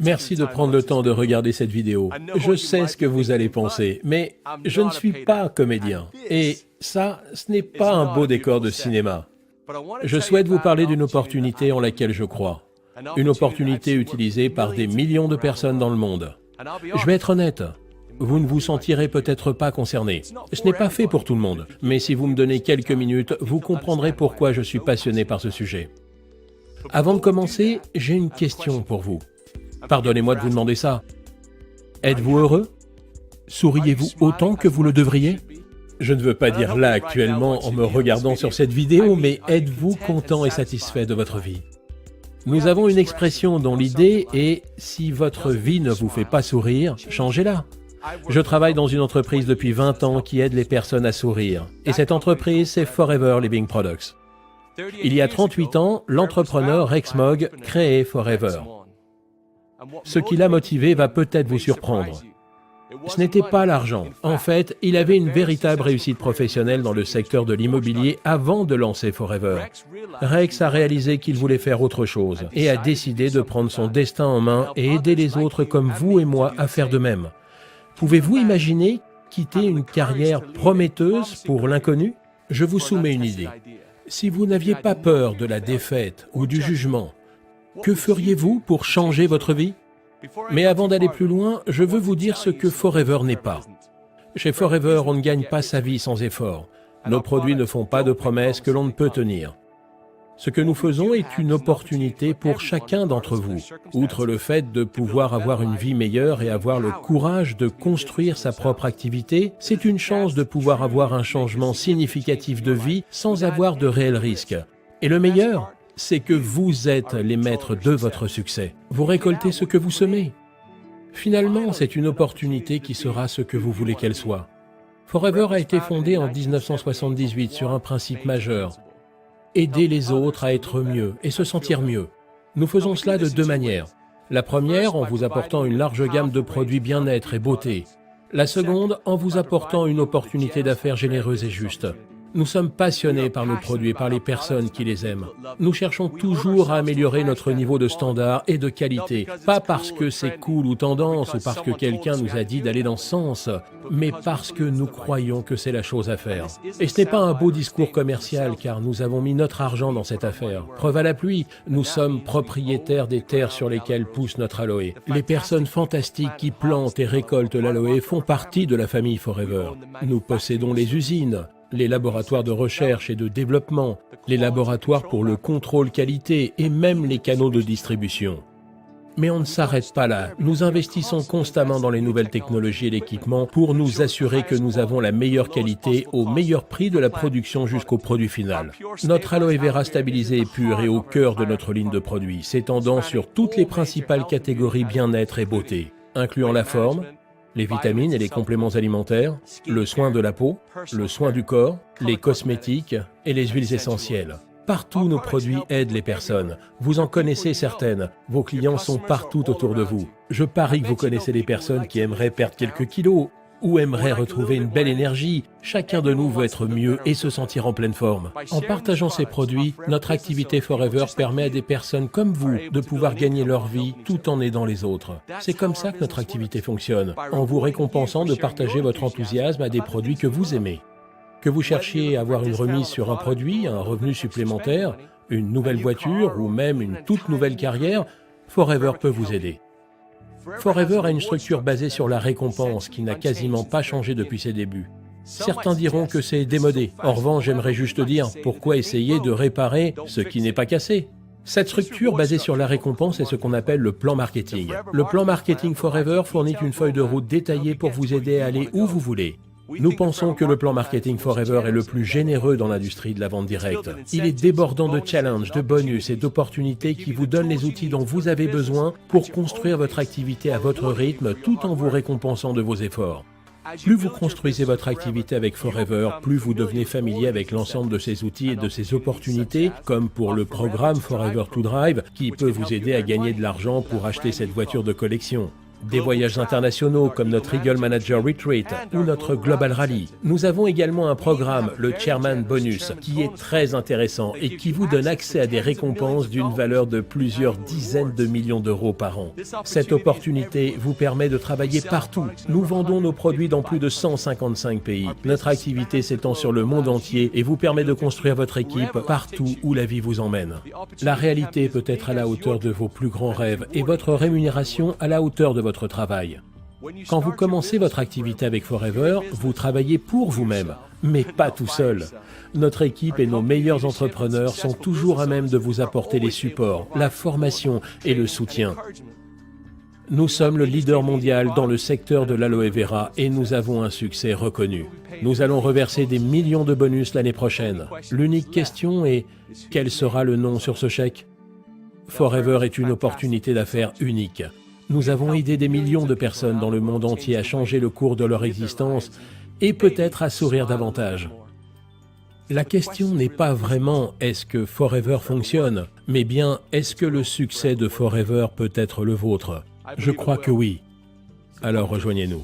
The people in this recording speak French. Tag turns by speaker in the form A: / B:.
A: Merci de prendre le temps de regarder cette vidéo. Je sais ce que vous allez penser, mais je ne suis pas comédien. Et ça, ce n'est pas un beau décor de cinéma. Je souhaite vous parler d'une opportunité en laquelle je crois. Une opportunité utilisée par des millions de personnes dans le monde. Je vais être honnête, vous ne vous sentirez peut-être pas concerné. Ce n'est pas fait pour tout le monde, mais si vous me donnez quelques minutes, vous comprendrez pourquoi je suis passionné par ce sujet. Avant de commencer, j'ai une question pour vous. Pardonnez-moi de vous demander ça. Êtes-vous heureux? Souriez-vous autant que vous le devriez? Je ne veux pas dire là actuellement en me regardant sur cette vidéo, mais êtes-vous content et satisfait de votre vie? Nous avons une expression dont l'idée est « si votre vie ne vous fait pas sourire, changez-la ». Je travaille dans une entreprise depuis 20 ans qui aide les personnes à sourire. Et cette entreprise, c'est Forever Living Products. Il y a 38 ans, l'entrepreneur Rex Mogg créait Forever. Ce qui l'a motivé va peut-être vous surprendre. Ce n'était pas l'argent. En fait, il avait une véritable réussite professionnelle dans le secteur de l'immobilier avant de lancer Forever. Rex a réalisé qu'il voulait faire autre chose et a décidé de prendre son destin en main et aider les autres comme vous et moi à faire de même. Pouvez-vous imaginer quitter une carrière prometteuse pour l'inconnu? Je vous soumets une idée. Si vous n'aviez pas peur de la défaite ou du jugement, que feriez-vous pour changer votre vie? Mais avant d'aller plus loin, je veux vous dire ce que Forever n'est pas. Chez Forever, on ne gagne pas sa vie sans effort. Nos produits ne font pas de promesses que l'on ne peut tenir. Ce que nous faisons est une opportunité pour chacun d'entre vous. Outre le fait de pouvoir avoir une vie meilleure et avoir le courage de construire sa propre activité, c'est une chance de pouvoir avoir un changement significatif de vie sans avoir de réels risques. Et le meilleur, c'est que vous êtes les maîtres de votre succès. Vous récoltez ce que vous semez. Finalement, c'est une opportunité qui sera ce que vous voulez qu'elle soit. Forever a été fondé en 1978 sur un principe majeur. Aider les autres à être mieux et se sentir mieux. Nous faisons cela de deux manières. La première, en vous apportant une large gamme de produits bien-être et beauté. La seconde, en vous apportant une opportunité d'affaires généreuse et juste. Nous sommes passionnés par nos produits et par les personnes qui les aiment. Nous cherchons toujours à améliorer notre niveau de standard et de qualité, pas parce que c'est cool ou tendance ou parce que quelqu'un nous a dit d'aller dans ce sens, mais parce que nous croyons que c'est la chose à faire. Et ce n'est pas un beau discours commercial car nous avons mis notre argent dans cette affaire. Preuve à la pluie, nous sommes propriétaires des terres sur lesquelles pousse notre aloe. Les personnes fantastiques qui plantent et récoltent l'aloe font partie de la famille Forever. Nous possédons les usines, les laboratoires de recherche et de développement, les laboratoires pour le contrôle qualité et même les canaux de distribution. Mais on ne s'arrête pas là. Nous investissons constamment dans les nouvelles technologies et l'équipement pour nous assurer que nous avons la meilleure qualité au meilleur prix de la production jusqu'au produit final. Notre aloe vera stabilisé est pur et au cœur de notre ligne de produits, s'étendant sur toutes les principales catégories bien-être et beauté, incluant la forme, les vitamines et les compléments alimentaires, le soin de la peau, le soin du corps, les cosmétiques et les huiles essentielles. Partout, nos produits aident les personnes. Vous en connaissez certaines. Vos clients sont partout autour de vous. Je parie que vous connaissez des personnes qui aimeraient perdre quelques kilos ou aimeraient retrouver une belle énergie. Chacun de nous veut être mieux et se sentir en pleine forme. En partageant ces produits, notre activité Forever permet à des personnes comme vous de pouvoir gagner leur vie tout en aidant les autres. C'est comme ça que notre activité fonctionne, en vous récompensant de partager votre enthousiasme à des produits que vous aimez. Que vous cherchiez à avoir une remise sur un produit, un revenu supplémentaire, une nouvelle voiture ou même une toute nouvelle carrière, Forever peut vous aider. Forever a une structure basée sur la récompense qui n'a quasiment pas changé depuis ses débuts. Certains diront que c'est démodé. En revanche, j'aimerais juste dire, pourquoi essayer de réparer ce qui n'est pas cassé? Cette structure basée sur la récompense est ce qu'on appelle le plan marketing. Le plan marketing Forever fournit une feuille de route détaillée pour vous aider à aller où vous voulez. Nous pensons que le plan marketing Forever est le plus généreux dans l'industrie de la vente directe. Il est débordant de challenges, de bonus et d'opportunités qui vous donnent les outils dont vous avez besoin pour construire votre activité à votre rythme tout en vous récompensant de vos efforts. Plus vous construisez votre activité avec Forever, plus vous devenez familier avec l'ensemble de ces outils et de ces opportunités, comme pour le programme Forever to Drive, qui peut vous aider à gagner de l'argent pour acheter cette voiture de collection. des voyages internationaux comme notre Eagle Manager Retreat ou notre Global Rally. Nous avons également un programme, le Chairman Bonus, qui est très intéressant et qui vous donne accès à des récompenses d'une valeur de plusieurs dizaines de millions d'euros par an. Cette opportunité vous permet de travailler partout. Nous vendons nos produits dans plus de 155 pays. Notre activité s'étend sur le monde entier et vous permet de construire votre équipe partout où la vie vous emmène. La réalité peut être à la hauteur de vos plus grands rêves et votre rémunération à la hauteur de votre travail. Quand vous commencez votre activité avec Forever, vous travaillez pour vous-même, mais pas tout seul. Notre équipe et nos meilleurs entrepreneurs sont toujours à même de vous apporter les supports, la formation et le soutien. Nous sommes le leader mondial dans le secteur de l'aloe vera et nous avons un succès reconnu. Nous allons reverser des millions de bonus l'année prochaine. L'unique question est, quel sera le nom sur ce chèque? Forever est une opportunité d'affaires unique. Nous avons aidé des millions de personnes dans le monde entier à changer le cours de leur existence et peut-être à sourire davantage. La question n'est pas vraiment « est-ce que Forever fonctionne ?», mais bien « est-ce que le succès de Forever peut être le vôtre ?» Je crois que oui. Alors rejoignez-nous.